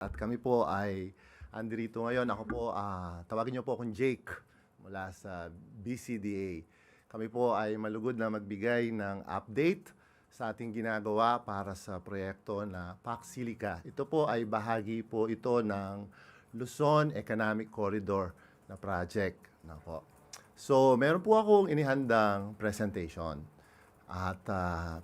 At kami po ay andirito ngayon. Ako po, tawagin niyo po akong Jake mula sa BCDA. Kami po ay malugod na magbigay ng update sa ating ginagawa para sa proyekto na Pax Silica. Ito po ay bahagi po ito ng Luzon Economic Corridor na project. Na po. So, meron po akong inihandang presentation at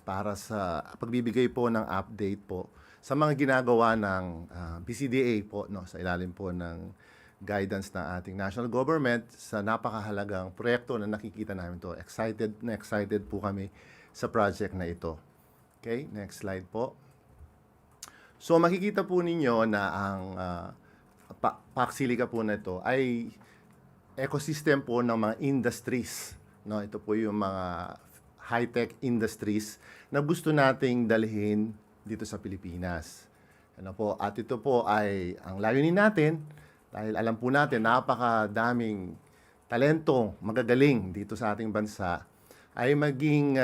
para sa pagbibigay po ng update po sa mga ginagawa ng BCDA po, no, sa ilalim po ng guidance ng ating national government sa napakahalagang proyekto na nakikita namin to. Excited po kami sa project na ito. Okay, next slide po. So makikita po ninyo na ang Pax Silica po na ito ay ecosystem po ng mga industries. No, ito po yung mga high-tech industries na gusto nating dalhin dito sa Pilipinas. Ano po? At ito po ay ang layunin natin dahil alam po natin napakadaming talento magagaling dito sa ating bansa ay maging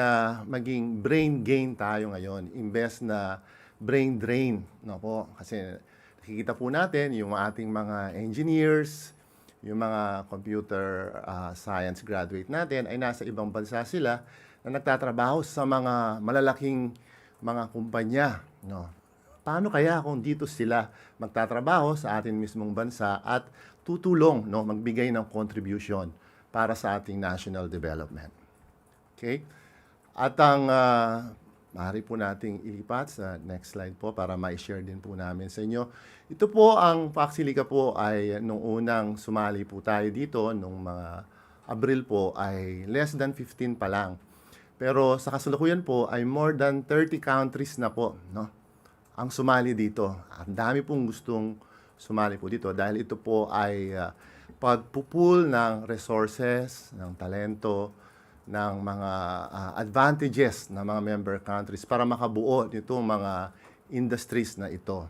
brain gain tayo ngayon imbes na brain drain, no po? Kasi nakikita po natin yung ating mga engineers, yung mga computer science graduate natin ay nasa ibang bansa sila na nagtatrabaho sa mga malalaking mga kumpanya, no? Paano kaya kung dito sila magtatrabaho sa ating mismong bansa at tutulong, no, magbigay ng contribution para sa ating national development? Okay? At ang maaari po nating ilipat sa next slide po para ma-share din po namin sa inyo. Ito po ang Pax Silica po ay nung unang sumali po tayo dito nung mga Abril po ay less than 15 pa lang. Pero sa kasalukuyan po ay more than 30 countries na po, no, ang sumali dito. Ang dami pong gustong sumali po dito dahil ito po ay pagpupul ng resources, ng talento, ng mga advantages ng mga member countries para makabuo nitong mga industries na ito.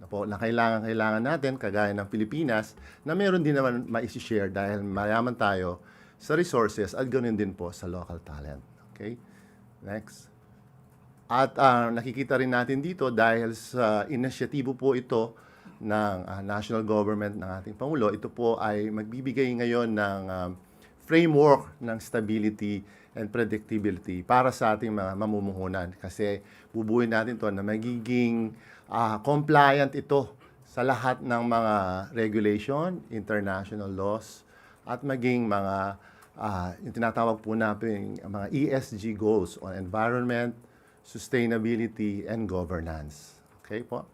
Na kailangan natin, kagaya ng Pilipinas, na meron din naman ma-share dahil mayaman tayo sa resources at ganoon din po sa local talent. Okay? Next. At nakikita rin natin dito dahil sa inisyatibo po ito ng national government ng ating Pangulo, ito po ay magbibigay ngayon ng framework ng stability and predictability para sa ating mga mamumuhunan. Kasi bubuin natin to na magiging compliant ito sa lahat ng mga regulation, international laws, at maging mga yung tinatawag po natin mga ESG goals on environment, sustainability, and governance. Okay po?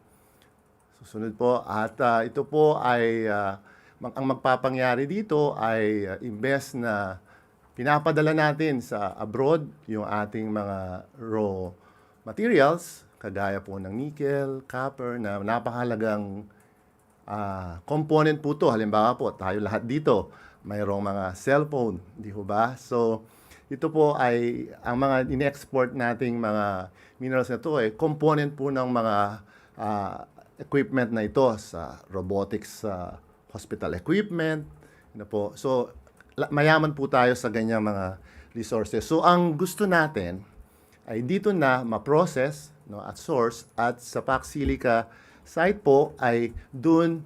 Susunod po. At ito po ay, ang magpapangyari dito ay imbes na pinapadala natin sa abroad yung ating mga raw materials, kagaya po ng nickel, copper, na napakahalagang component po to. Halimbawa po, tayo lahat dito, mayroong mga cellphone, di ho ba? So, ito po ay, ang mga in-export nating mga minerals na ito ay component po ng mga equipment na ito sa robotics, hospital equipment, ano po. So, mayaman po tayo sa ganyang mga resources. So, ang gusto natin ay dito na ma-process, no, at source, at sa Pax Silica site po ay dun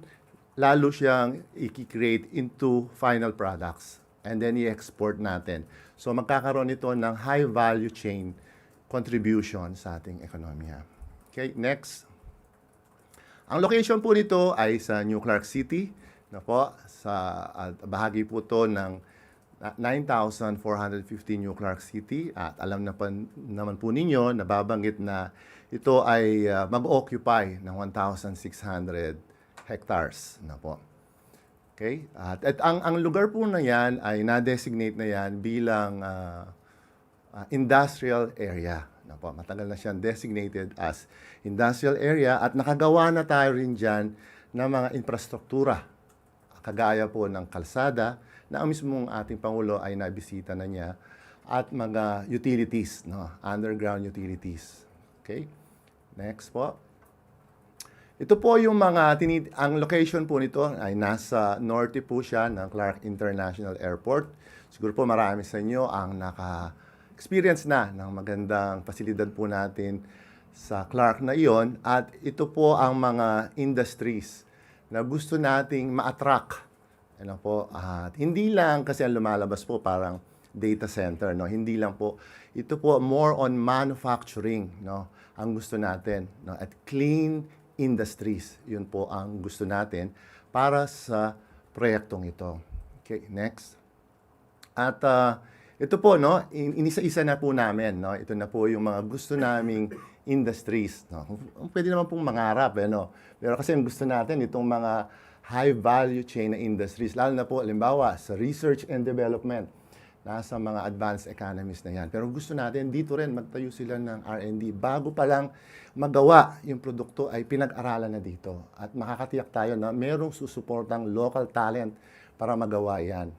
lalo siyang i-create into final products and then i-export natin. So magkakaroon ito ng high value chain contribution sa ating ekonomiya. Okay, next. Ang location po nito ay sa New Clark City, na po, sa bahagi po to ng 9,450 New Clark City, at alam na naman po ninyo, nababanggit na ito ay mag-occupy ng 1,600 hectares na po. Okay? At ang lugar po na yan ay na-designate na yan bilang industrial area. Na po. Matagal na siyang designated as industrial area at nakagawa na tayo rin dyan ng mga infrastruktura. Kagaya po ng kalsada na ang mismong ating Pangulo ay nabisita na niya at mga utilities, no? Underground utilities. Okay? Next po. Ito po yung mga, ang location po nito ay nasa norte po siya ng Clark International Airport. Siguro po marami sa inyo ang naka-experience na ng magandang pasilidad po natin sa Clark na iyon at ito po ang mga industries na gusto nating ma-attract. Ano po, at hindi lang kasi ang lumalabas po parang data center, no? Hindi lang po. Ito po more on manufacturing, no? Ang gusto natin, no? At clean industries, yun po ang gusto natin para sa proyektong ito. Okay, next. At ito po, no, inisa-isa na po namin, no. Ito na po yung mga gusto naming industries, no. Pwede naman pong mangarap, no. Pero kasi ang gusto natin itong mga high value chain na industries, lalo na po, halimbawa, sa research and development, nasa mga advanced economies na yan. Pero gusto natin, dito rin magtayo sila ng R&D. Bago pa lang magawa yung produkto ay pinag-aralan na dito. At makakatiyak tayo na merong susuportang local talent para magawa yan.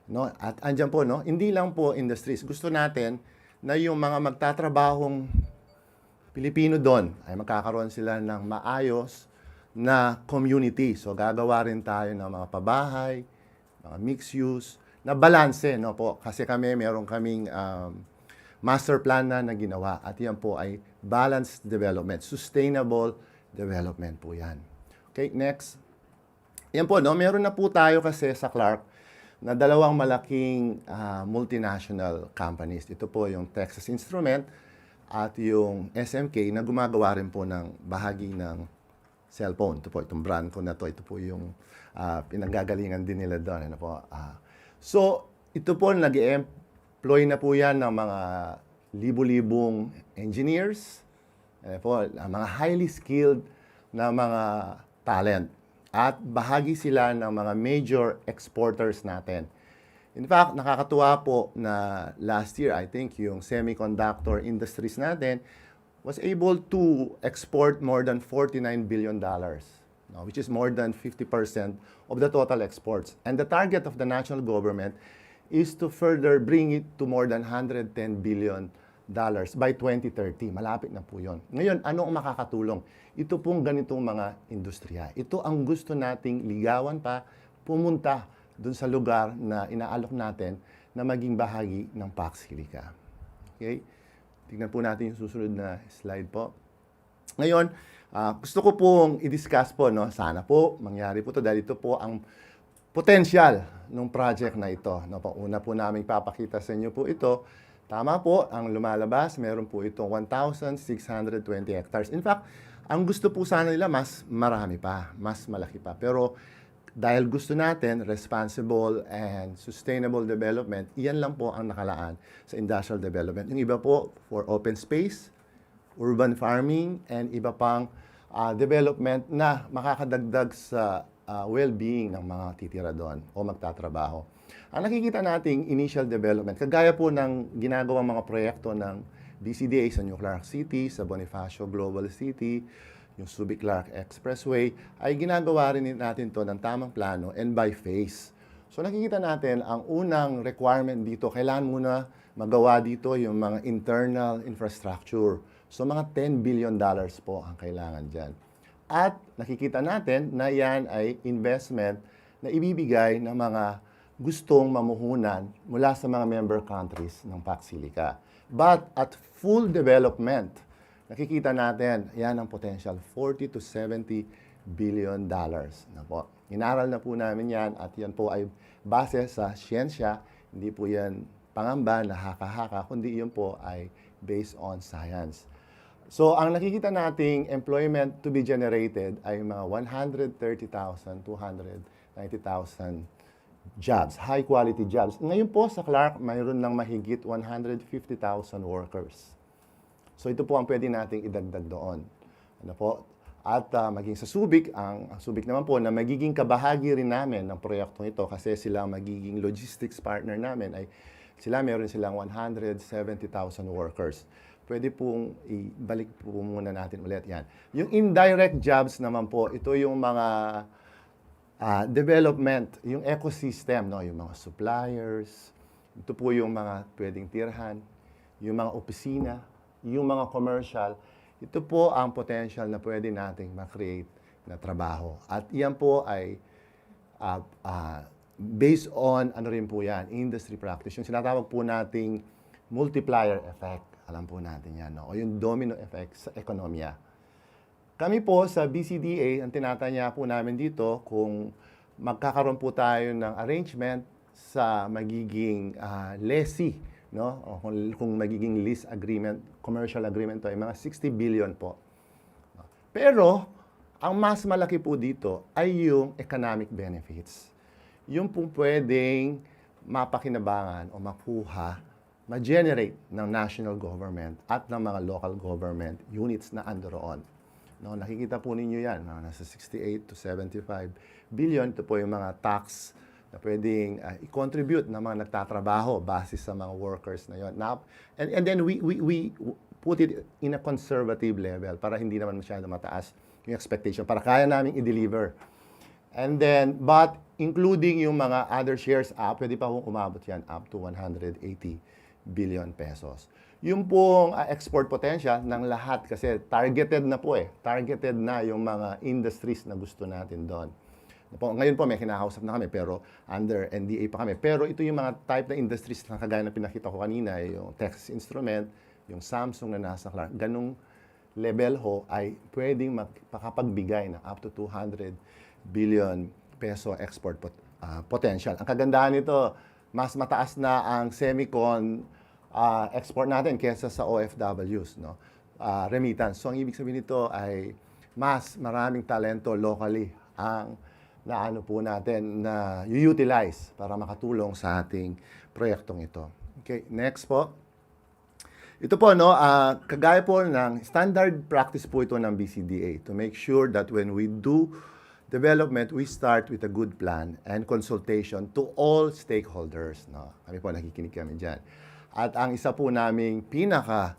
No? At andyan po, no? Hindi lang po industries. Gusto natin na yung mga magtatrabahong Pilipino doon ay magkakaroon sila ng maayos na community. So gagawa rin tayo ng mga pabahay, mga mixed use, na balanse, no po. Kasi meron kaming master plan na ginawa. At yan po ay balanced development, sustainable development po yan. Okay, next. Yan po, no? Meron na po tayo kasi sa Clark na dalawang malaking multinational companies. Ito po yung Texas Instrument at yung SMK na gumagawa rin po ng bahagi ng cellphone. Ito po, itong brand ko na to. Ito po yung pinanggagalingan din nila doon. Ano po? So, ito po, nag-employ na po yan ng mga libu-libong engineers, po, mga highly skilled na mga talent. At bahagi sila ng mga major exporters natin. In fact, nakakatuwa po na last year, I think, yung semiconductor industries natin was able to export more than $49 billion, no, which is more than 50% of the total exports. And the target of the national government is to further bring it to more than $110 billion by 2030. Malapit na po yun. Ngayon, ano ang makakatulong? Ito pong ganitong mga industriya. Ito ang gusto nating ligawan pa, pumunta dun sa lugar na inaalok natin na maging bahagi ng Pax Silica. Okay? Tingnan po natin yung susunod na slide po. Ngayon, gusto ko pong i-discuss po, no? Sana po mangyari po to dahil ito po ang potential ng project na ito. No? Una po namin papakita sa inyo po ito. Tama po, ang lumalabas, meron po itong 1,620 hectares. In fact, ang gusto po sana nila mas marami pa, mas malaki pa. Pero dahil gusto natin responsible and sustainable development, iyan lang po ang nakalaan sa industrial development. Yung iba po for open space, urban farming, and iba pang development na makakadagdag sa well-being ng mga titira doon o magtatrabaho. Ang nakikita nating initial development, kagaya po ng ginagawang mga proyekto ng DCDA sa New Clark City, sa Bonifacio Global City, yung Subic Clark Expressway, ay ginagawa rin natin to ng tamang plano and by phase. So nakikita natin, ang unang requirement dito, kailangan muna magawa dito yung mga internal infrastructure. So mga $10 billion po ang kailangan dyan. At nakikita natin na yan ay investment na ibibigay ng mga gustong mamuhunan mula sa mga member countries ng Pax Silica. But at full development, nakikita natin, yan ang potential, $40 to $70 billion na po. Inaral na po namin yan at yan po ay base sa siyensya, hindi po yan pangamba na haka-haka, kundi yun po ay based on science. So, ang nakikita nating employment to be generated ay mga 130,000, 290,000 jobs, high-quality jobs. Ngayon po sa Clark, mayroon lang mahigit 150,000 workers. So, ito po ang pwede nating idagdag doon. Ano po? At maging sa Subic, ang Subic naman po na magiging kabahagi rin namin ng proyektong ito kasi sila magiging logistics partner namin ay meron silang 170,000 workers. Pwede pong ibalik po muna natin ulit yan. Yung indirect jobs naman po, ito yung mga development, yung ecosystem, no? Yung mga suppliers, ito po yung mga pwedeng tirhan, yung mga opisina, yung mga commercial, ito po ang potential na pwede nating ma-create na trabaho. At yan po ay based on, ano rin po yan, industry practice. Yung sinatawag po nating multiplier effect. Alam po natin yan, no? O yung domino effect sa ekonomiya. Kami po sa BCDA, ang tinatanya po namin dito, kung magkakaroon po tayo ng arrangement sa magiging lessee, no? O kung magiging lease agreement, commercial agreement to, ay mga 60 billion po. Pero, ang mas malaki po dito ay yung economic benefits. Yung pong pwedeng mapakinabangan o makuha, ma-generate ng national government at ng mga local government units na andoroon. No, nakikita po ninyo yan, no? Nasa 68 to 75 billion. Ito po yung mga tax na pwedeng i-contribute ng mga nagtatrabaho base sa mga workers na yun. Now, and then we put it in a conservative level para hindi naman masyado mataas yung expectation, para kaya namin i-deliver. And then, but including yung mga other shares, pwede pa kong umabot yan up to 180 billion pesos. Yung pong export potential ng lahat, kasi targeted na po targeted na yung mga industries na gusto natin doon. Ngayon po may kinakausap na kami pero under NDA pa kami. Pero ito yung mga type na industries na kagaya na pinakita ko kanina, yung Texas Instrument, yung Samsung na nasa Clark, ganung level ho ay pwedeng makapagbigay ng up to 200 billion peso export potential. Ang kagandahan nito, mas mataas na ang semicon export natin kaysa sa OFWs, no? Remittance. So ang ibig sabihin nito ay mas maraming talento locally ang naano po natin na i-utilize para makatulong sa ating proyektong ito. Okay, next po. Ito po, no, kagaya po ng standard practice po ito ng BCDA to make sure that when we do development, we start with a good plan and consultation to all stakeholders. No? Kami po, nakikinig kami dyan. At ang isa po naming pinaka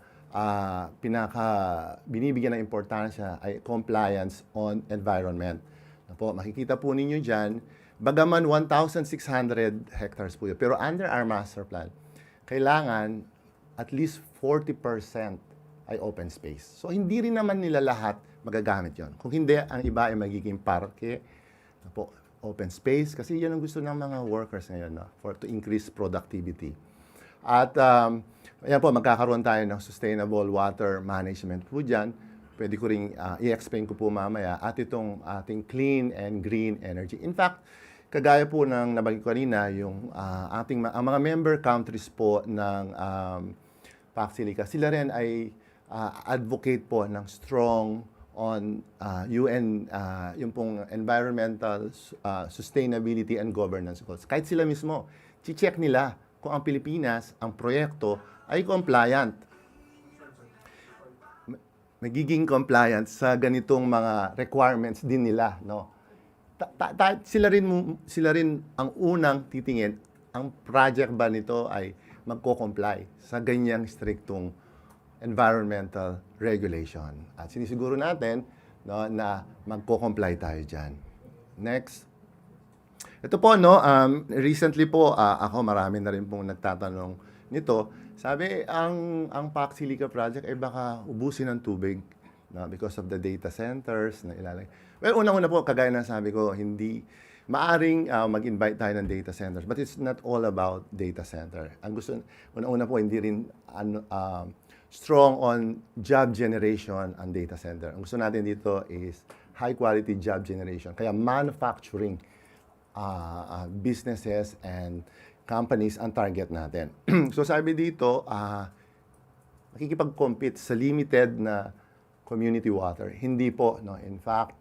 binibigyan ng importansya ay compliance on environment. No po, makikita po ninyo dyan, bagaman 1,600 hectares po yun, pero under our master plan, kailangan at least 40% ay open space. So, hindi rin naman nila lahat magagamit yon. Kung hindi, ang iba ay magiging parke, po, open space, kasi yan ang gusto ng mga workers ngayon, no? To increase productivity. At, ayan po, magkakaroon tayo ng sustainable water management po dyan. Pwede ko rin i-explain ko po mamaya. At itong ating clean and green energy. In fact, kagaya po ng nabanggit ko kanina, yung ang mga member countries po ng PAC-SILICA, sila rin ay advocate po ng strong on UN, yung pong environmental sustainability and governance goals. Kahit sila mismo, check nila kung ang Pilipinas, ang proyekto ay compliant. Magiging compliant sa ganitong mga requirements din nila, no? Sila rin ang unang titingin, ang project ba nito ay magko-comply sa ganyang striktong environmental regulation. At sinisiguro natin, no, na magko-comply tayo dyan. Next. Ito po, no, recently po, ako marami na rin pong nagtatanong nito. Sabi, ang PAC-SILICA project ay baka ubusin ng tubig, no, because of the data centers na ilalagay. Well, unang-una po, kagaya na sabi ko, hindi maaring mag-invite tayo ng data centers, but it's not all about data center. Ang gusto, unang-una po, hindi rin strong on job generation ang data center. Ang gusto natin dito is high-quality job generation. Kaya manufacturing businesses and companies ang target natin. So sabi dito, makikipag-compete sa limited na community water. Hindi po, no? In fact,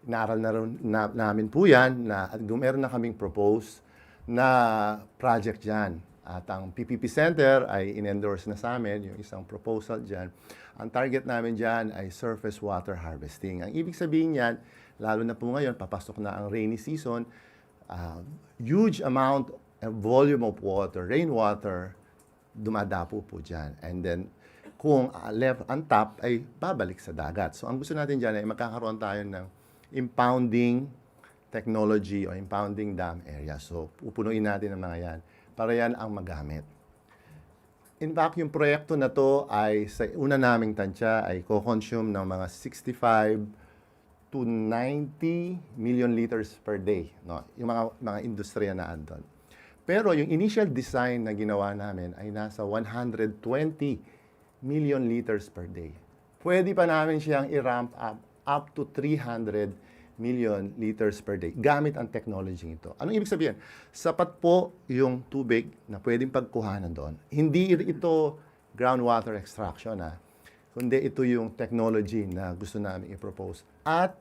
inaral na namin po yan na meron na kaming propose na project dyan. At ang PPP Center ay in-endorse na sa amin, yung isang proposal dyan. Ang target namin dyan ay surface water harvesting. Ang ibig sabihin yan, lalo na po ngayon, papasok na ang rainy season, huge amount volume of water, rainwater, dumadapo po dyan. And then, kung left untap, ay babalik sa dagat. So, ang gusto natin dyan ay magkakaroon tayo ng impounding technology o impounding dam area. So, pupunuin natin ang mga yan para yan ang magamit. In fact, yung proyekto na to ay sa una naming tansya ay co-consume ng mga 65 to 90 million liters per day, no? Yung mga industriya na andon. Pero yung initial design na ginawa namin ay nasa 120 million liters per day. Pwede pa namin siyang i-ramp up to 300 million liters per day gamit ang technology ito. Anong ibig sabihin? Sapat po yung tubig na pwedeng pagkuhanan doon. Hindi ito groundwater extraction, kundi ito yung technology na gusto namin i-propose. At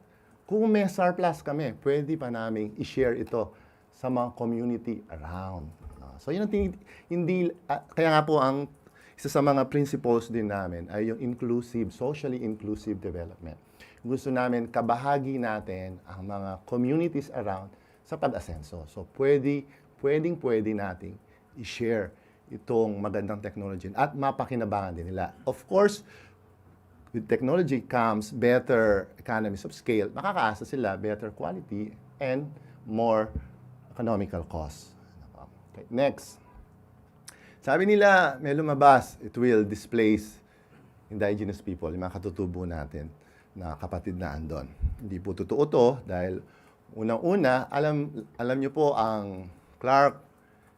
kung may surplus kami, pwede pa namin i-share ito sa mga community around. So yun ang kaya nga po ang isa sa mga principles din namin ay yung inclusive, socially inclusive development. Gusto namin kabahagi natin ang mga communities around sa pag-asenso. So pwedeng nating i-share itong magandang technology at mapakinabangan din nila. Of course, with technology comes better economies of scale. Makakaasa sila better quality and more economical costs. Okay, next. Sabi nila, may lumabas, it will displace indigenous people, yung mga katutubo natin na kapatid na andon. Hindi po totoo to dahil unang-una, alam nyo po ang Clark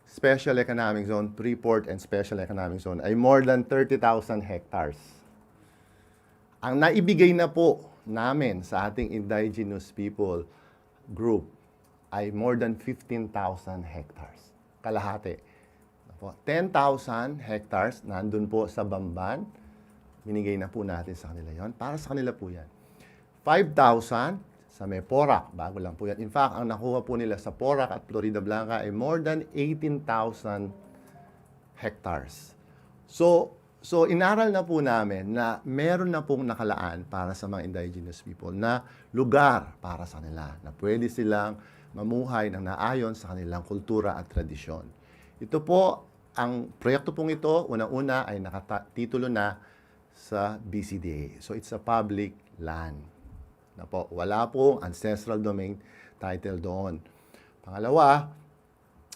Special Economic Zone, Freeport and Special Economic Zone ay more than 30,000 hectares. Ang naibigay na po namin sa ating indigenous people group ay more than 15,000 hectares. Kalahati. 10,000 hectares nandun po sa Bamban. Binigay na po natin sa kanila yon. Para sa kanila po yan. 5,000 sa may Porac. Bago lang po yan. In fact, ang nakuha po nila sa Porac at Florida Blanca ay more than 18,000 hectares. So inaral na po namin na meron na pong nakalaan para sa mga indigenous people na lugar para sa kanila, na pwede silang mamuhay ng naayon sa kanilang kultura at tradisyon. Ito po, ang proyekto pong ito, unang-una ay nakatitulo na sa BCDA. So it's a public land. Na po, wala pong ancestral domain title doon. Pangalawa,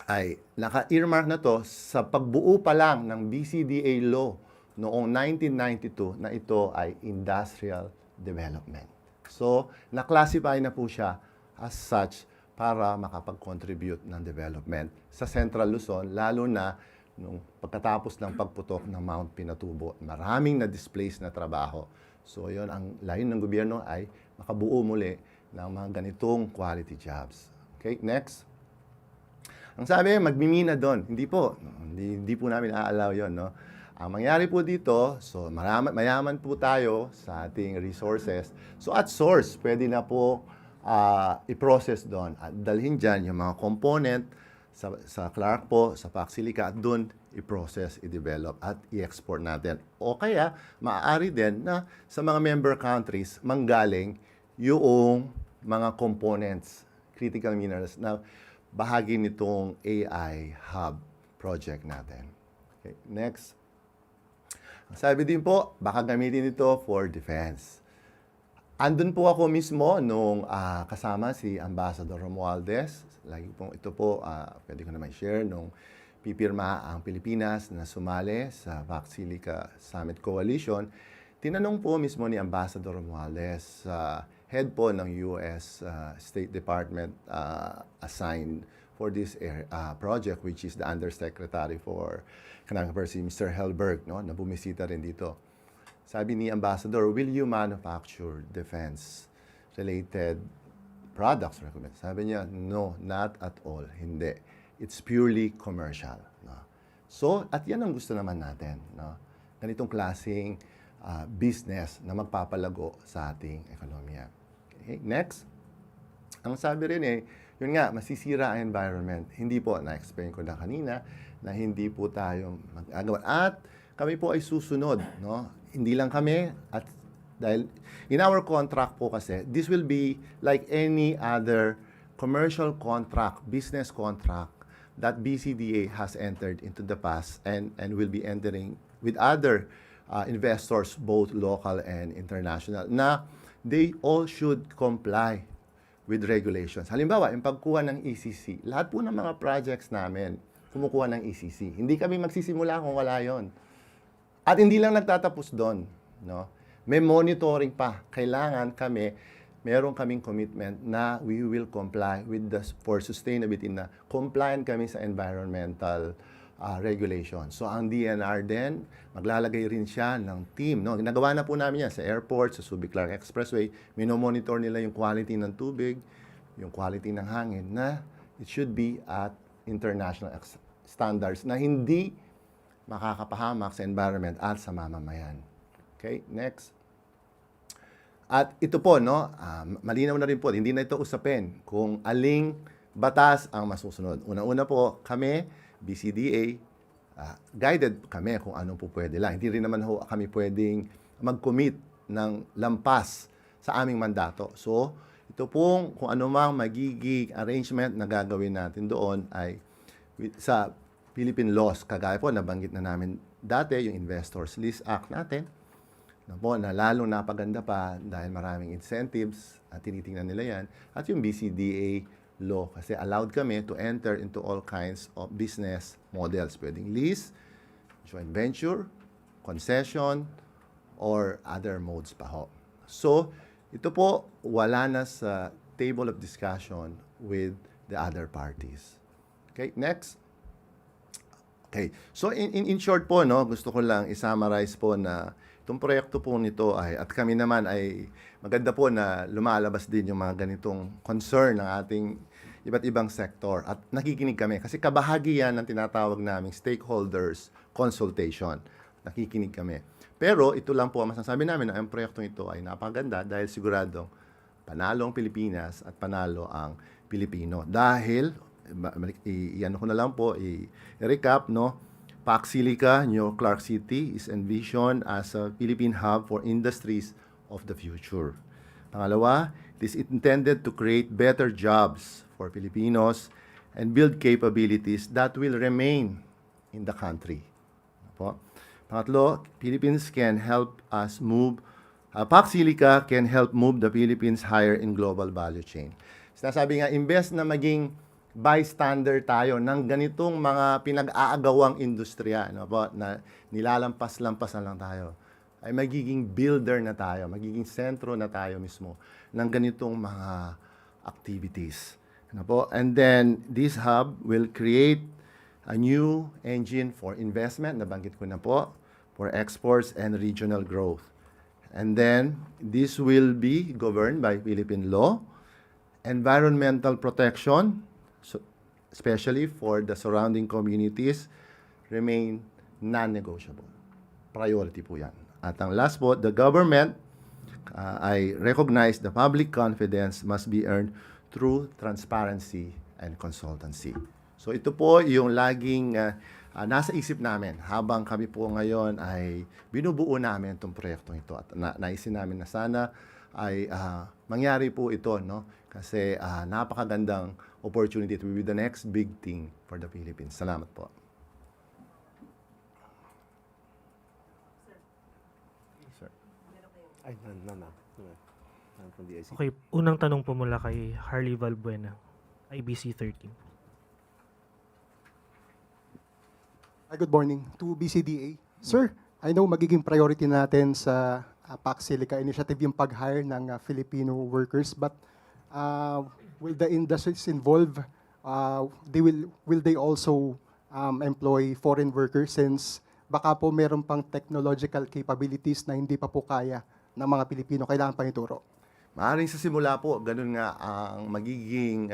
ay naka-earmark na to sa pagbuo pa lang ng BCDA law noong 1992 na ito ay industrial development. So, na-classify na po siya as such para makapag-contribute ng development sa Central Luzon, lalo na nung pagkatapos ng pagputok ng Mount Pinatubo. Maraming na-displace na trabaho. So, yun, ang layon ng gobyerno ay makabuo muli ng mga ganitong quality jobs. Okay, next. Ang sabi, magmimina doon. Hindi po. Hindi po namin a-allow yun, no? Ang mangyari po dito, so mayaman po tayo sa ating resources. So at source, pwede na po i-process doon. At dalhin dyan yung mga component sa Clark po, sa Pac Silica, at doon i-process, i-develop, at i-export natin. O kaya, maaari din na sa mga member countries, manggaling yung mga components, critical minerals, na bahagi nitong AI Hub project natin. Okay, next. Sabi din po, baka gamitin ito for defense. Andun po ako mismo nung kasama si Ambassador Romualdez. Lagi pong ito po, pwede ko naman share, nung pipirma ang Pilipinas na sumali sa Pac Silica Summit Coalition. Tinanong po mismo ni Ambassador Romualdez, head po ng US State Department assigned for this project, which is the Undersecretary for Economic Affairs, Mr. Helberg, no, na bumisita rin dito. Sabi ni Ambassador, will you manufacture defense-related products? Sabi niya, no, not at all. Hindi. It's purely commercial. No? So, at yan ang gusto naman natin. No? Ganitong klaseng business na magpapalago sa ating ekonomiya. Okay, next. Ang sabi rin yun nga, masisira ang environment. Hindi po, na-explain ko na kanina, na hindi po tayo mag-agawan. At kami po ay susunod, no? Hindi lang kami, at dahil in our contract po kasi, this will be like any other commercial contract, business contract that BCDA has entered into the past and will be entering with other investors, both local and international, na they all should comply with regulations. Halimbawa, yung pagkuha ng ECC, lahat po ng mga projects namin, kumukuha ng ECC. Hindi kami magsisimula kung wala yon. At hindi lang nagtatapos doon. No? May monitoring pa. Kailangan meron kaming commitment na we will comply with for sustainability, na compliant kami sa environmental regulation. So ang DNR din, maglalagay rin siya ng team. No? Ginagawa na po namin yan sa airport, sa Subic Clark Expressway. Minomonitor nila yung quality ng tubig, yung quality ng hangin na it should be at international standards na hindi makakapahamak sa environment at sa mamamayan. Okay, next. At ito po, no, malinaw na rin po, hindi na ito usapin kung aling batas ang masusunod. Una-una po, kami, BCDA, guided kami kung anong po pwede lang. Hindi rin naman ho kami pwedeng mag-commit ng lampas sa aming mandato. So, ito pong kung ano mang magiging arrangement na gagawin natin doon ay sa Philippine laws, kagaya po, nabanggit na namin dati, yung Investors List Act natin, na lalong napaganda pa dahil maraming incentives at tinitingnan nila yan, at yung BCDA law, kasi allowed kami to enter into all kinds of business models. Pwedeng lease, joint venture, concession, or other modes pa ho. So, ito po, wala na sa table of discussion with the other parties. Okay, next. Okay. So in short po, no, gusto ko lang i-summarize po na itong proyekto po nito ay, at kami naman ay maganda po na lumalabas din yung mga ganitong concern ng ating iba't ibang sektor at nakikinig kami kasi kabahagi yan ng tinatawag naming stakeholders consultation. Nakikinig kami. Pero ito lang po ang masasabi namin na ang proyektong ito ay napakaganda dahil siguradong panalo ang Pilipinas at panalo ang Pilipino. Dahil iyan ko na lang po, i-recap, no? Pac Silica, New Clark City is envisioned as a Philippine hub for industries of the future. Pangalawa, it is intended to create better jobs for Filipinos and build capabilities that will remain in the country. Po. Pangatlo, Philippines can help us move, Pac Silica can help move the Philippines higher in global value chain. Sinasabi nga, imbes na maging bystander tayo ng ganitong mga pinag-aagawang industriya, no po, na nilalampas-lampas na lang tayo, ay magiging builder na tayo, magiging sentro na tayo mismo ng ganitong mga activities. Ano po? And then, this hub will create a new engine for investment, nabanggit ko na po, for exports and regional growth. And then, this will be governed by Philippine law, environmental protection, so, especially for the surrounding communities, remain non-negotiable. Priority po yan. At ang last po, the government I recognize the public confidence must be earned through transparency and consultancy. So ito po yung laging nasa isip namin habang kami po ngayon ay binubuo namin itong proyektong ito. At naisin namin na sana ay mangyari po ito, no? Kasi napakagandang opportunity to be the next big thing for the Philippines. Salamat po. Sir. Ay, no. From the ICT. Okay, unang tanong po mula kay Harley Valbuena, IBC 13. Hi, good morning to BCDA. Sir, I know magiging priority natin sa Pac Silica initiative yung pag-hire ng Filipino workers, but will the industries involved, will they also employ foreign workers since baka po meron pang technological capabilities na hindi pa po kaya ng mga Pilipino, kailangan pa ituro? Maaaring sa simula po, ganun nga ang magiging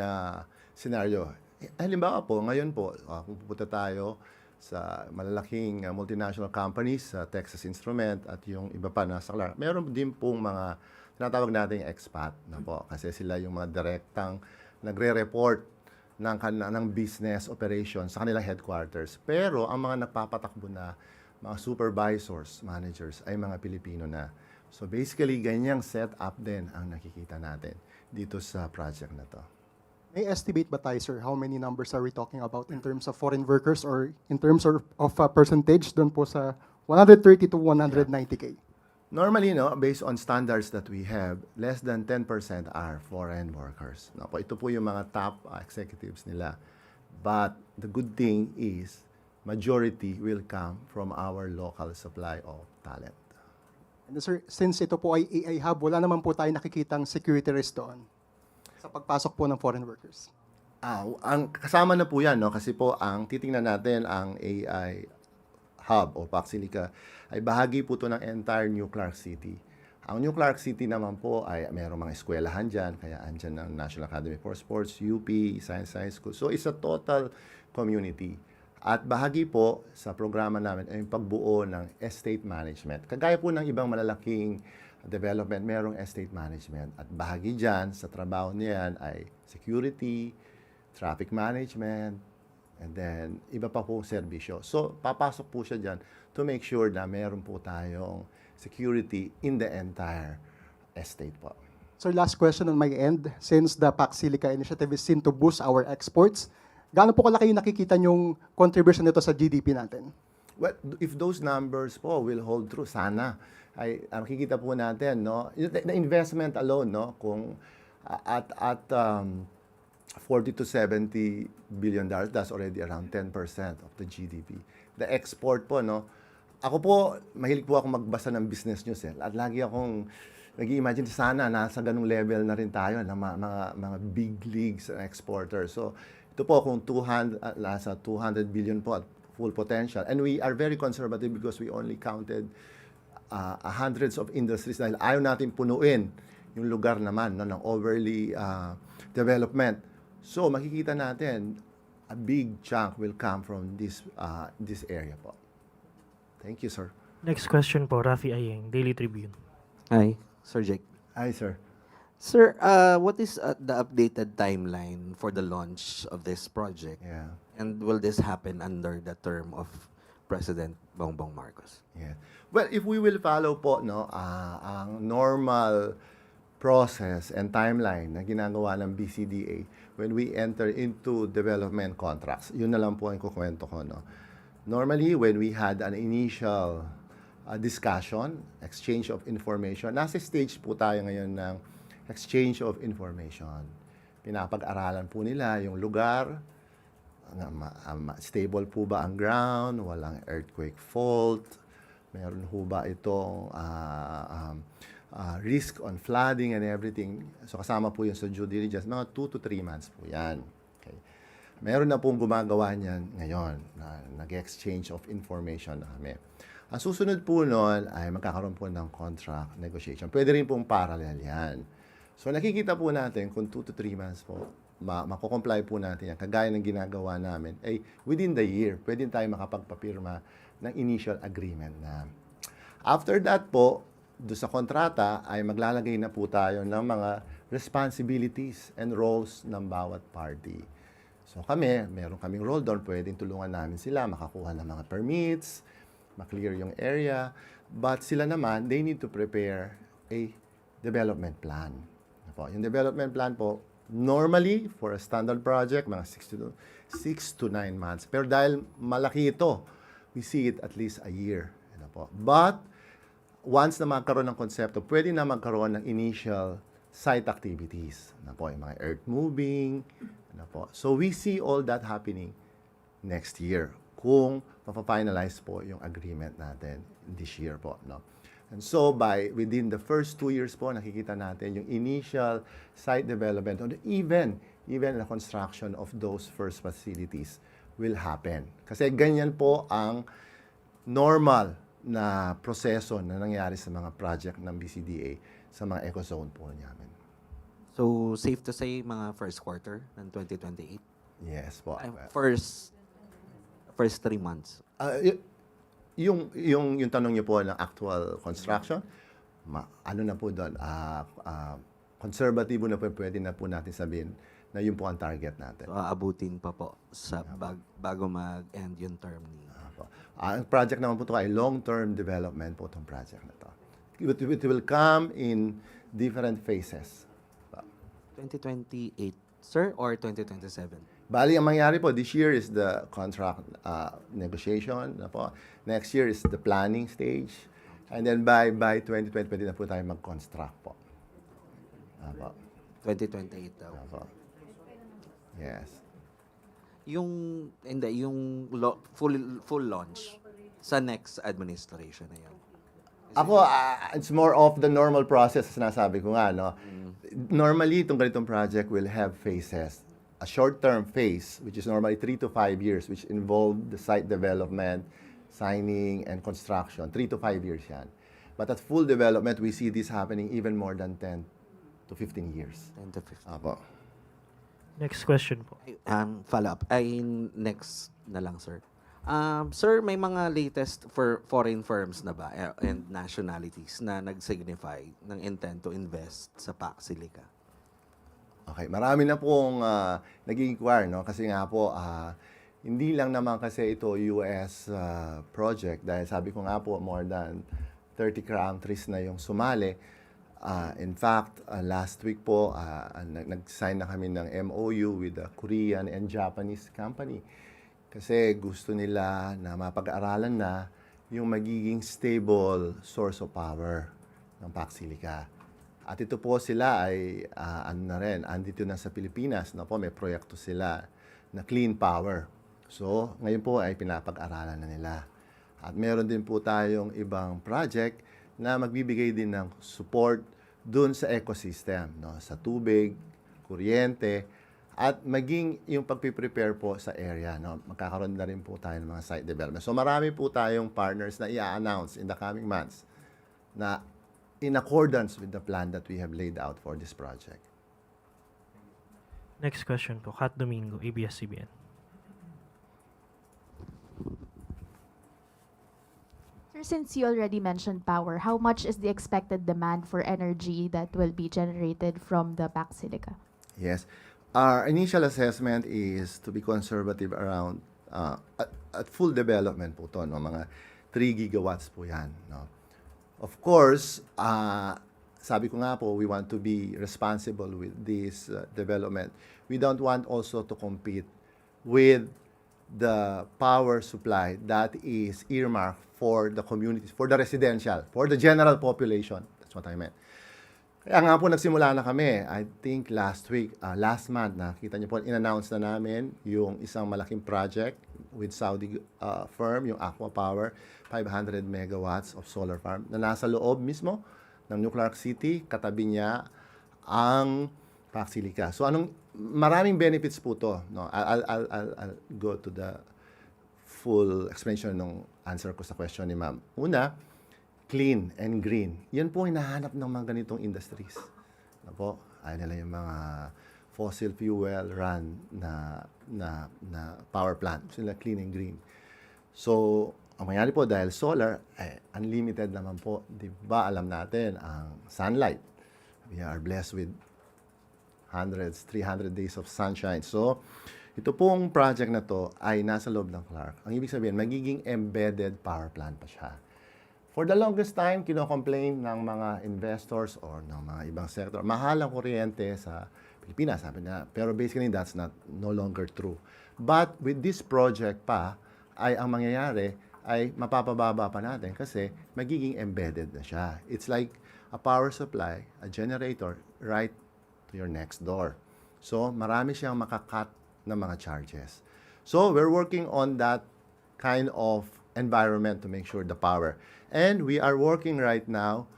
scenario. Halimbawa po, ngayon po, kung pupunta tayo sa malalaking multinational companies, sa Texas Instrument at yung iba pa na sa Clark, meron din pong mga tinatawag nating expat na po kasi sila yung mga direktang nagre-report ng business operations sa kanilang headquarters. Pero ang mga nagpapatakbo na mga supervisors, managers ay mga Pilipino na. So basically, ganyang setup din ang nakikita natin dito sa project na to. May estimate ba tayo, sir, how many numbers are we talking about in terms of foreign workers or in terms of percentage doon po sa 130 to 190K? Normally, no, based on standards that we have, less than 10% are foreign workers. No, po, ito po yung mga top executives nila. But the good thing is, majority will come from our local supply of talent. And sir, since ito po ay AI hub, wala naman po tayo nakikitang security risk doon sa pagpasok po ng foreign workers. Ang kasama na po yan, no? Kasi po ang titingnan natin ang AI hub o PAC Silica ay bahagi po to ng entire New Clark City. Ang New Clark City naman po ay mayroong mga eskwelahan dyan, kaya andyan ang National Academy for Sports, UP, Science High School. So it's a total community. At bahagi po sa programa namin ay yung pagbuo ng estate management. Kagaya po ng ibang malalaking development, mayroong estate management. At bahagi dyan sa trabaho niyan ay security, traffic management, and then iba pa po serbisyo. So papasok po siya dyan to make sure na meron po tayong security in the entire estate po. Sir, last question on my end. Since the PAC Silica initiative is seen to boost our exports, gaano po kalaki yung nakikita yung contribution nito sa GDP natin? Well, if those numbers po will hold true, sana ay makikita po natin, no, the investment alone, no, kung at 40 to 70 billion dollars, that's already around 10% of the GDP. The export po, no, ako po, mahilig po ako magbasa ng business news, at lagi akong nag-imagine sana nasa ganung level na rin tayo ng mga big leagues and exporters. So ito po kung nasa 200 billion po at full potential. And we are very conservative because we only counted hundreds of industries dahil ayaw natin punuin yung lugar naman, no, ng overly development. So makikita natin a big chunk will come from this area po. Thank you, sir. Next question po, Rafi Ayeng, Daily Tribune. Hi, Sir Jake. Hi, sir. Sir, what is the updated timeline for the launch of this project? Yeah. And will this happen under the term of President Bongbong Marcos? Yeah. Well, if we will follow po, no, ang normal process and timeline na ginagawa ng BCDA when we enter into development contracts, yun na lang po ang kukwento ko, no. Normally, when we had an initial discussion, exchange of information, nasa stage po tayo ngayon ng exchange of information. Pinapag-aralan po nila yung lugar, stable po ba ang ground, walang earthquake fault, meron po ba itong risk on flooding and everything. So kasama po yun sa due diligence, mga 2 to 3 months po yan. Okay. Meron na pong gumagawa niyan ngayon na nag-exchange of information na kami. Ang susunod po noon ay magkakaroon po ng contract negotiation. Pwede rin pong parallel yan. So nakikita po natin kung 2 to 3 months po, mako-comply po natin yan. Kagaya ng ginagawa namin, ay within the year, pwede tayo makapagpapirma ng initial agreement na. After that po, doon sa kontrata ay maglalagay na po tayo ng mga responsibilities and roles ng bawat party. So kami, meron kaming role doon, pwedeng tulungan namin sila makakuha ng mga permits, maklear yung area, but sila naman, they need to prepare a development plan. Yung development plan po, normally, for a standard project, mga 6 to 9 months. Pero dahil malaki ito, we see it at least a year. But, once na magkaroon ng konsepto, pwede na magkaroon ng initial site activities. Yung mga earth moving. So, we see all that happening next year kung mapafinalize po yung agreement natin this year po. No? And so, within the first 2 years po, nakikita natin yung initial site development or even the construction of those first facilities will happen. Kasi ganyan po ang normal na proseso na nangyari sa mga project ng BCDA sa mga eco-zone po namin. So, safe to say, mga first quarter ng 2028? Yes po. First 3 months? Yung tanong niyo po ng actual construction, ano na po doon, konserbatibo na po, pwede na po natin sabihin na yun po ang target natin. So, aabutin pa po sa bago mag-end yung term ni... Ang project naman po ito ay long-term development po itong project na ito. It will come in different phases. 2028, sir, or 2027? Bali, ang mangyari po, this year is the contract negotiation. Na po. Next year is the planning stage. And then by 2020, pwede na po tayo mag-construct po. 2028 daw. Yes. Yung full launch sa next administration na yun. Ako, it's more of the normal process, sinasabi ko nga, no? Normally, itong ganitong project will have phases. a short-term phase, which is normally 3 to 5 years, which involved the site development, signing, and construction. 3 to 5 years yan. But at full development, we see this happening even more than 10 to 15 years. 10 to 15. Apo. Next question po. Follow up. Ay, next na lang, sir. Sir, may mga latest for foreign firms na ba and nationalities na nag-signify ng intent to invest sa PAC Silica? Okay, marami na pong nag-inquire, no? Kasi nga po, hindi lang naman kasi ito US project dahil sabi ko nga po, more than 30 countries na yung sumali. In fact, last week po, nag-sign na kami ng MOU with the Korean and Japanese company. Kasi gusto nila na mapag-aralan na yung magiging stable source of power ng PAC Silica. At ito po sila ay, andito na sa Pilipinas, no po, may proyekto sila na clean power. So, ngayon po ay pinapag-aralan na nila. At meron din po tayong ibang project na magbibigay din ng support dun sa ecosystem, no? Sa tubig, kuryente, at maging yung pagpiprepare po sa area. No? Magkakaroon na rin po tayo ng mga site development. So marami po tayong partners na i-announce in the coming months na in accordance with the plan that we have laid out for this project. Next question po. Kat Domingo, ABS-CBN. Sir, since you already mentioned power, how much is the expected demand for energy that will be generated from the PAC Silica? Yes. Our initial assessment is to be conservative around, at full development po to, no? Mga 3 gigawatts po yan. No? Of course, sabi ko nga po, we want to be responsible with this development. We don't want also to compete with the power supply that is earmarked for the communities, for the residential, for the general population. That's what I meant. Kaya nga po nagsimula na kami, I think last month, nakita niyo po, in-announce na namin yung isang malaking project with Saudi firm, yung Aqua Power, 500 megawatts of solar farm, na nasa loob mismo ng New Clark City, katabi niya ang PAC Silica. So maraming benefits po to. No? I'll go to the full explanation ng answer ko sa question ni ma'am. Una, clean and green. Yan po hinahanap ng mga ganitong industries. Ano po? Ayaw nila yung mga fossil fuel run na power plant. So nila clean and green. So, ang mangyari po dahil solar, unlimited naman po. Di ba alam natin ang sunlight. We are blessed with 300 days of sunshine. So, ito pong project na to ay nasa loob ng Clark. Ang ibig sabihin, magiging embedded power plant pa siya. For the longest time, kino-complain ng mga investors or ng mga ibang sector, mahal ang kuryente sa Pilipinas, sabi na. Pero basically, that's no longer true. But with this project pa, ay ang mangyayari ay mapapababa pa natin kasi magiging embedded na siya. It's like a power supply, a generator, right to your next door. So, marami siyang makakat na mga charges. So, we're working on that kind of environment to make sure the power. And we are working right now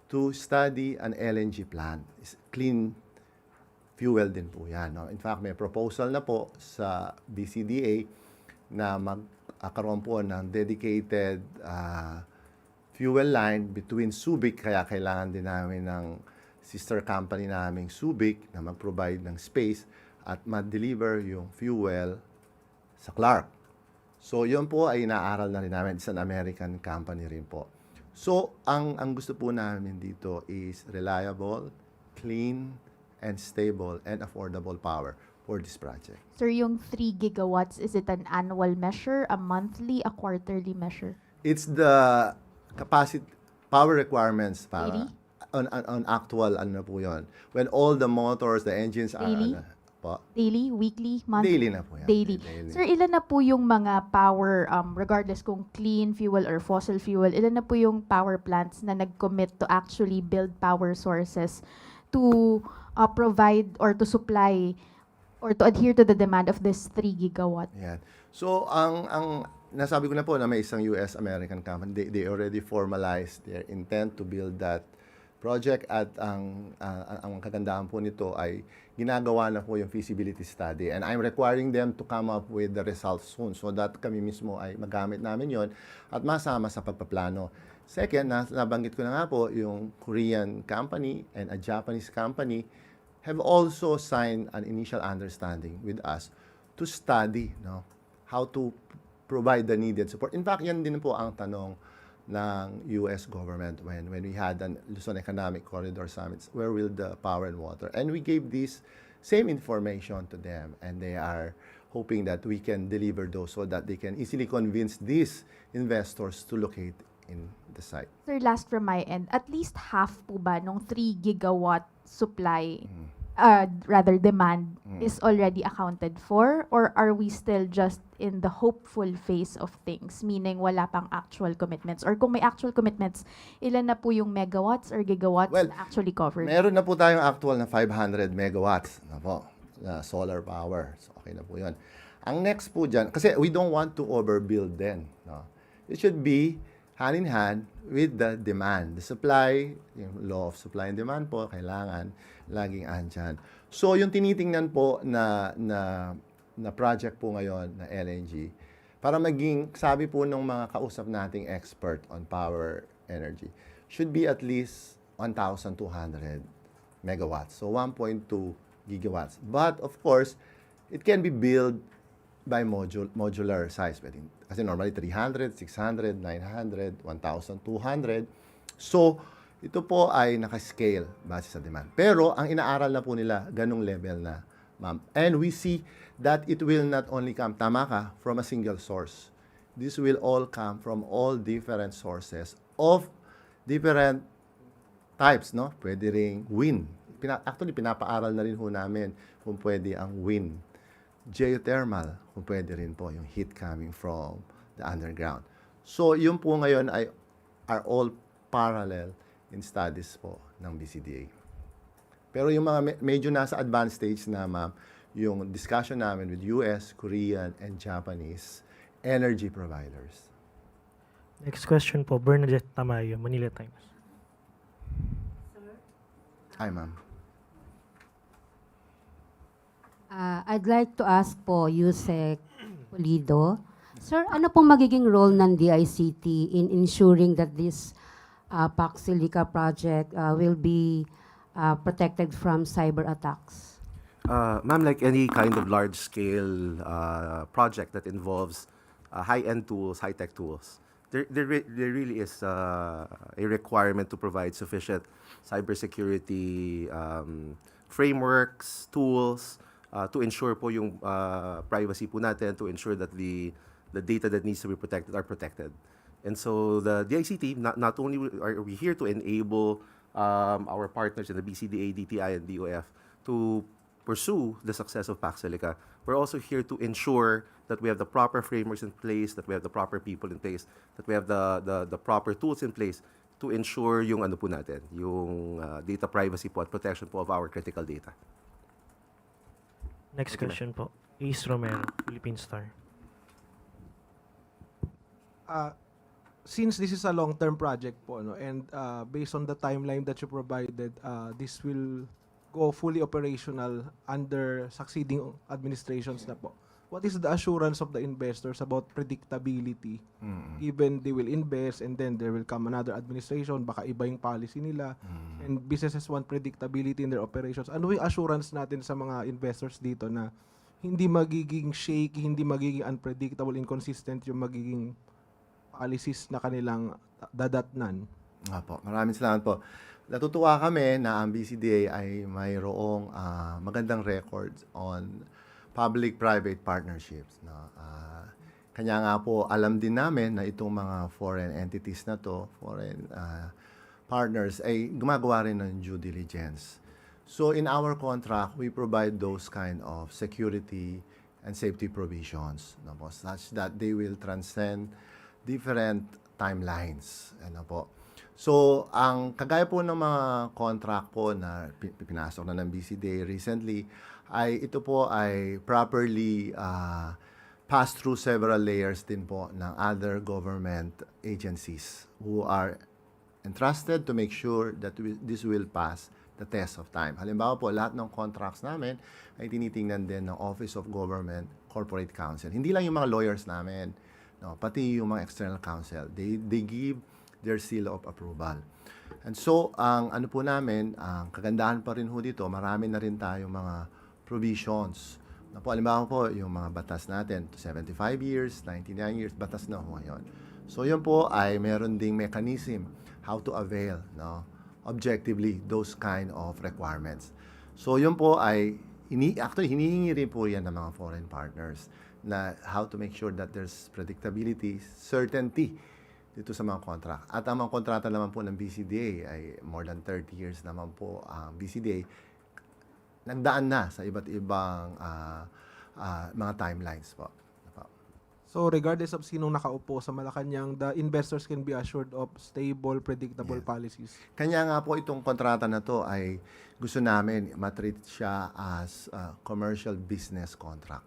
to study an LNG plant. Clean fuel din po yan. No? In fact, may proposal na po sa BCDA na magkaroon po ng dedicated fuel line between Subic, kaya kailangan din namin ng sister company naming Subic na mag-provide ng space at ma-deliver yung fuel sa Clark. So, yun po ay inaaral na rin namin. It's an American company rin po. So, ang gusto po namin dito is reliable, clean, and stable, and affordable power for this project. Sir, yung 3 gigawatts, is it an annual measure, a monthly, a quarterly measure? It's the capacity, power requirements para 80? on actual, ano po yun. When all the motors, the engines are, Daily? Po, Daily, weekly, monthly? daily na po yan. Daily. Sir, ilan na po yung mga power, regardless kung clean fuel or fossil fuel, ilan na po yung power plants na nag-commit to actually build power sources to provide or to supply or to adhere to the demand of this 3 gigawatt? Yan. So, ang nasabi ko na po na may isang US-American company, they already formalized their intent to build that project at ang kagandahan po nito ay ginagawa na po yung feasibility study and I'm requiring them to come up with the results soon so that kami mismo ay magamit namin yon at masama sa pagpaplano. Second, nabanggit ko na nga po, yung Korean company and a Japanese company have also signed an initial understanding with us to study how to provide the needed support. In fact, yan din po ang tanong ng US government when we had an Luzon Economic Corridor Summits, where will the power and water? And we gave this same information to them, and they are hoping that we can deliver those so that they can easily convince these investors to locate in the site. Sir, last from my end, at least half po ba nung 3 gigawatt supply, rather demand, is already accounted for? Or are we still just in the hopeful phase of things? Meaning wala pang actual commitments? Or kung may actual commitments, ilan na po yung megawatts or gigawatts Well, na actually covered? Meron na po tayong actual na 500 megawatts na po, na solar power. So, okay na po yun. Ang next po dyan, kasi we don't want to overbuild then. No? It should be hand in hand with the demand. The supply, yung law of supply and demand po, kailangan laging andyan. So, yung tinitingnan po na project po ngayon na LNG, para maging, sabi po ng mga kausap nating expert on power energy, should be at least 1,200 megawatts. So, 1.2 gigawatts. But, of course, it can be built by modular size. Kasi normally 300, 600, 900, 1,200. So, ito po ay naka-scale base sa demand. Pero, ang inaaral na po nila, ganong level na, ma'am. And we see that it will not only come, tama ka, from a single source. This will all come from all different sources of different types, no? Pwede ring wind. Actually, pinapaaral na rin ho namin kung pwede ang wind. Geothermal, kung pwede rin po yung heat coming from the underground. So, yun po ngayon are all parallel in studies po ng BCDA. Pero yung mga medyo nasa advanced stage na, ma'am, yung discussion namin with US, Korean, and Japanese energy providers. Next question po, Bernadette Tamayo, Manila Times. Hi, ma'am. I'd like to ask po, Yusek Pulido. Sir, ano pong magiging role ng DICT in ensuring that this PAC Silica project will be protected from cyber attacks? Ma'am, like any kind of large-scale project that involves high-end tools, high-tech tools, there really is a requirement to provide sufficient cybersecurity frameworks, tools, to ensure po yung privacy po natin, to ensure that the data that needs to be protected are protected. And so the DICT, not only are we here to enable our partners in the BCDA, DTI, and DOF to pursue the success of PAC Silica, we're also here to ensure that we have the proper frameworks in place, that we have the proper people in place, that we have the proper tools in place to ensure yung ano po natin, yung data privacy po at protection po of our critical data. Next question po, Ace Romero, Philippine Star. Since this is a long-term project po, no, and based on the timeline that you provided, this will go fully operational under succeeding administrations na po. What is the assurance of the investors about predictability? Even they will invest and then there will come another administration, baka iba yung policy nila, and businesses want predictability in their operations. Ano yung assurance natin sa mga investors dito na hindi magiging shaky, hindi magiging unpredictable, inconsistent yung magiging policies na kanilang dadatnan? Apo, maraming salamat po. Natutuwa kami na ang BCDA ay mayroong magandang records on public-private partnerships. No? Kanya nga po, alam din namin na itong mga foreign entities na to, foreign partners, ay gumagawa rin ng due diligence. So in our contract, we provide those kind of security and safety provisions, no, po, such that they will transcend different timelines. Ano po. So, ang kagaya po ng mga contract po na pinasok na ng BCDA recently, ay ito po ay properly passed through several layers din po ng other government agencies who are entrusted to make sure that this will pass the test of time. Halimbawa po, lahat ng contracts namin ay tinitingnan din ng Office of Government Corporate Counsel. Hindi lang yung mga lawyers namin, no, pati yung mga external counsel. They give their seal of approval. And so, ang ano po namin, ang kagandahan pa rin ho dito, marami na rin tayong mga provisions. Na po, halimbawa po, yung mga batas natin, 75 years, 99 years, batas na ho ngayon. So, yun po ay meron ding mechanism how to avail, no, objectively those kind of requirements. So, yun po ay, actually, hinihingi rin po yan ng mga foreign partners na how to make sure that there's predictability, certainty dito sa mga contract. At ang mga kontrata naman po ng BCDA ay more than 30 years naman po ang BCDA nagdaan na sa iba't ibang mga timelines po. So regardless of sinong nakaupo sa Malacanang, the investors can be assured of stable, predictable Yes. policies. Kanya nga po itong kontrata na to ay gusto namin matreat siya as commercial business contract.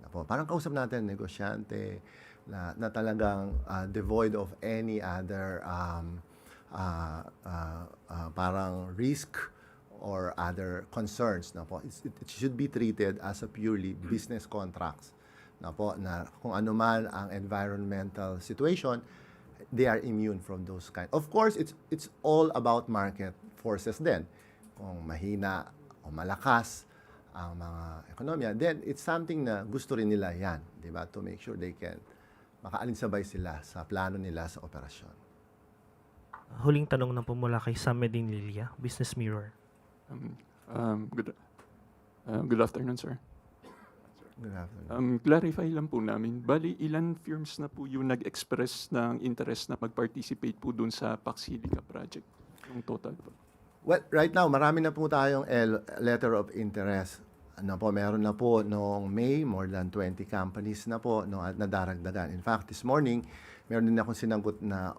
Na po, parang kausap natin, negosyante, na talagang devoid of any other parang risk or other concerns. Na po. It should be treated as a purely business contracts. Na po, na kung ano man ang environmental situation, they are immune from those kind. Of course, it's all about market forces din. Kung mahina o malakas ang mga ekonomiya, then it's something na gusto rin nila yan, di ba? To make sure they can makaalinsabay sila sa plano nila sa operasyon. Huling tanong na po mula kay Sam Medinilla, Business Mirror. Good afternoon, sir. Good afternoon. Clarify lang po namin, bali ilan firms na po yung nag-express ng interest na mag-participate po dun sa Paxilica project? Yung total po. Well, right now, marami na po tayong letter of interest. Ano po, meron na po noong May, more than 20 companies na po na daragdagan. In fact, this morning, meron din akong sinanggot na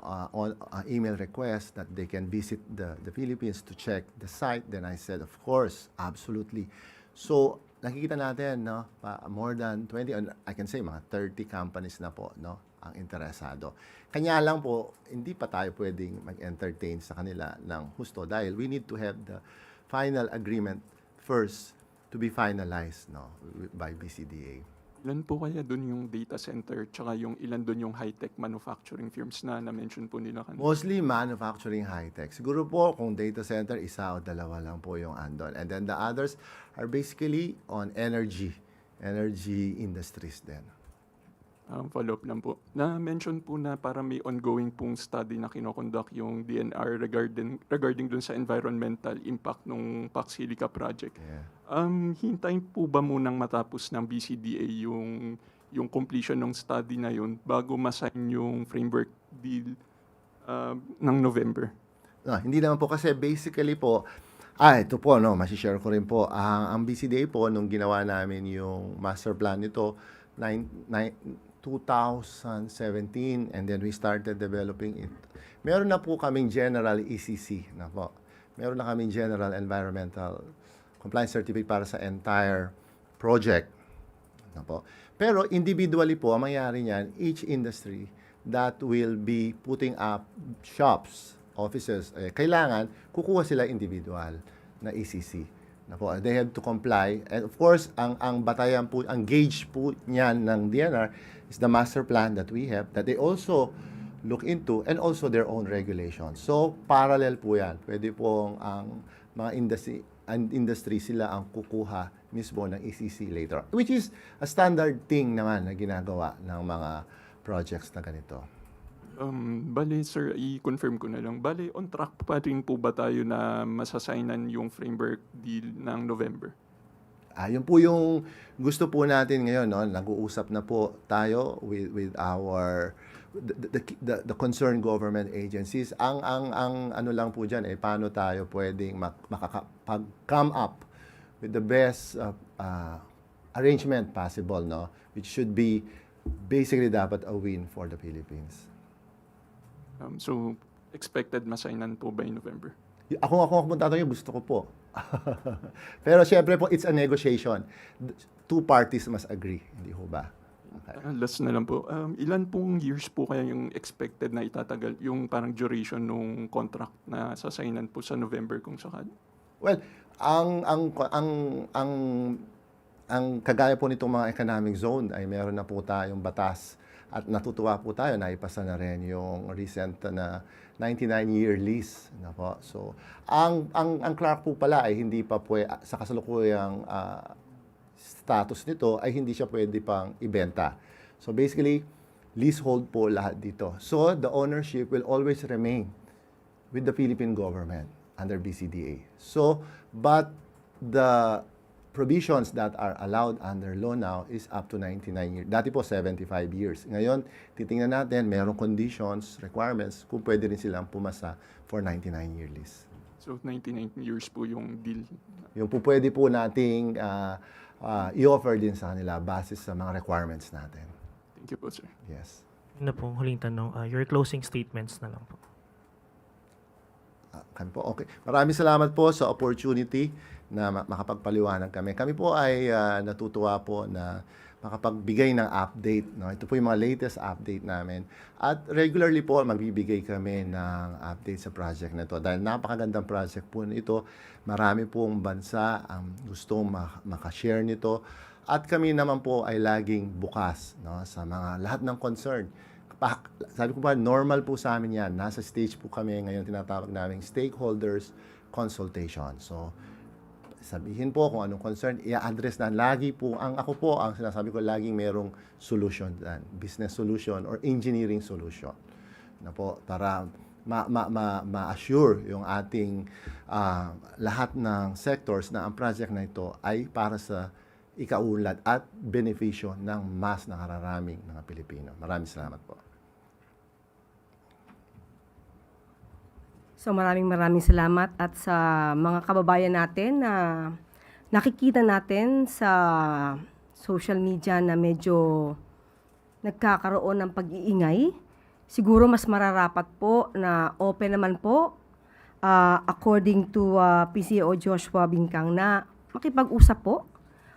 email request that they can visit the Philippines to check the site. Then I said, of course, absolutely. So, nakikita natin, no, more than 20, I can say mga 30 companies na po, no, ang interesado. Kanya lang po, hindi pa tayo pwedeng mag-entertain sa kanila ng husto dahil we need to have the final agreement first to be finalized, no, by BCDA. Ilan po kaya dun yung data center tsaka yung ilan dun yung high-tech manufacturing firms na na-mention po nila kanina? Mostly manufacturing high-tech. Siguro po kung data center, isa o dalawa lang po yung andon. And then the others are basically on energy industries din. Follow-up lang po. Na-mention po na para may ongoing pong study na kinoconduct yung DNR regarding dun sa environmental impact ng Paxilica project. Yeah. Hintayin po ba munang matapos ng BCDA yung completion ng study na yun bago masign yung framework deal ng November? No, hindi naman po kasi basically po, ito po, no, masishare ko rin po. Ang BCDA po, nung ginawa namin yung master plan nito, 2017, and then we started developing it. Meron na po kaming general ECC na po. Meron na kaming general environmental compliance certificate para sa entire project. Na po. Pero individually po, ang mangyayari niyan, each industry that will be putting up shops, offices, kailangan kukuha sila individual na ECC. Na po, they have to comply. And of course, ang batayan po, ang gauge po niyan ng DNR is the master plan that we have that they also look into and also their own regulations. So, parallel po yan. Pwede po ang mga industry sila ang kukuha mismo ng ECC later, which is a standard thing naman na ginagawa ng mga projects na ganito. Bale, sir, i-confirm ko na lang. Bale, on track pa rin po ba tayo na masasaynan yung framework deal ng November? Yun po yung gusto po natin ngayon, no? Nag-uusap na po tayo with our the concerned government agencies. Ang ano lang po diyan paano tayo pwedeng makakapag-come up with the best arrangement possible, no? Which should be basically dapat a win for the Philippines. So, expected masaynan po by November? Ako kung tatanungin, gusto ko po. Pero syempre po, it's a negotiation. Two parties must agree, hindi ho ba? Last na lang po. Ilan pong years po kaya yung expected na itatagal, yung parang duration ng contract na sasainan po sa November kung sakali? Well, ang kagaya po nitong mga economic zone ay meron na po tayong batas at natutuwa po tayo na ipasa na rin yung recent na 99-year lease na po. So, ang Clark po pala ay hindi pa sa kasalukuyang status nito ay hindi siya pwede pang ibenta. So basically, leasehold po lahat dito. So the ownership will always remain with the Philippine government under BCDA. So, but the provisions that are allowed under law now is up to 99 years. Dati po 75 years. Ngayon, titingnan natin, merong conditions, requirements, kung pwede rin silang pumasa for 99-year lease. So 99 years po yung deal. Yung po pwede po nating i-offer din sa kanila base sa mga requirements natin. Thank you po, sir. Yes. Yun na po, huling tanong. Your closing statements na lang po. Kami po, okay. Maraming salamat po sa opportunity na makapagpaliwanag kami. Kami po ay natutuwa po na makapagbigay ng update. No? Ito po yung mga latest update namin. At regularly po, magbibigay kami ng update sa project na ito. Dahil napakagandang project po nito, marami pong bansa ang gustong makashare nito. At kami naman po ay laging bukas, no? Sa mga lahat ng concern. Sabi ko ba, normal po sa amin yan. Nasa stage po kami ngayon, tinatawag namin stakeholders consultation. So, sabihin po kung anong concern, i-address na. Lagi po, ang sinasabi ko, laging merong solution dyan. Business solution or engineering solution. Na po, para ma-assure yung ating lahat ng sectors na ang project na ito ay para sa ikaunlad at benepisyo ng mas nakararaming mga Pilipino. Maraming salamat po. So maraming salamat at sa mga kababayan natin na nakikita natin sa social media na medyo nagkakaroon ng pag-iingay. Siguro mas mararapat po na open naman po according to PCO Joshua Bingkang na makipag-usap po.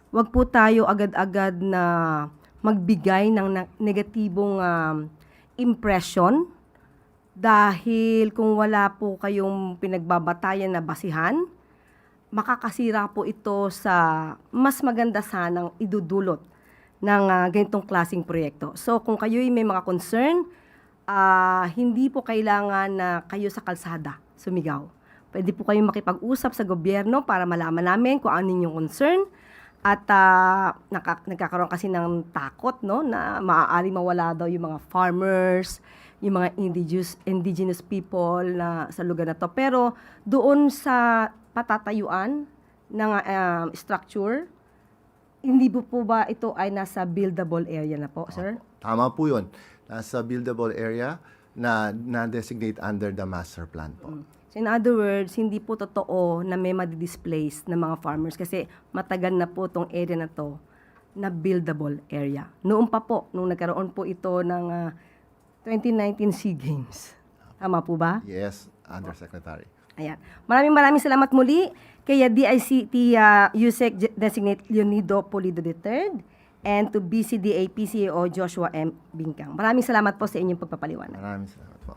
Huwag po tayo agad-agad na magbigay ng negatibong impression dahil kung wala po kayong pinagbabatayan na basihan, makakasira po ito sa mas maganda sanang idudulot ng ganitong klaseng proyekto. So kung kayo'y may mga concern, hindi po kailangan na kayo sa kalsada sumigaw. Pwede po kayong makipag-usap sa gobyerno para malaman namin kung ano yung concern. At nagkakaroon kasi ng takot, no, na maaari mawala daw yung mga farmers, yung mga indigenous people na sa lugar na to. Pero doon sa patatayuan ng structure, hindi po ba ito ay nasa buildable area na po, sir? Tama po yun. Nasa buildable area na designate under the master plan po. So in other words, hindi po totoo na may madi-displace na mga farmers kasi matagal na po itong area na to na buildable area. Noon pa po, nung nagkaroon po ito ng 2019 SEA Games. Tama po ba? Yes, Undersecretary. Ayan. Maraming salamat muli kay DICT USEC Designate Leonido Pulido III and to BCDA PCAO Joshua M. Bingkang. Maraming salamat po sa inyong pagpapaliwanag. Maraming salamat po.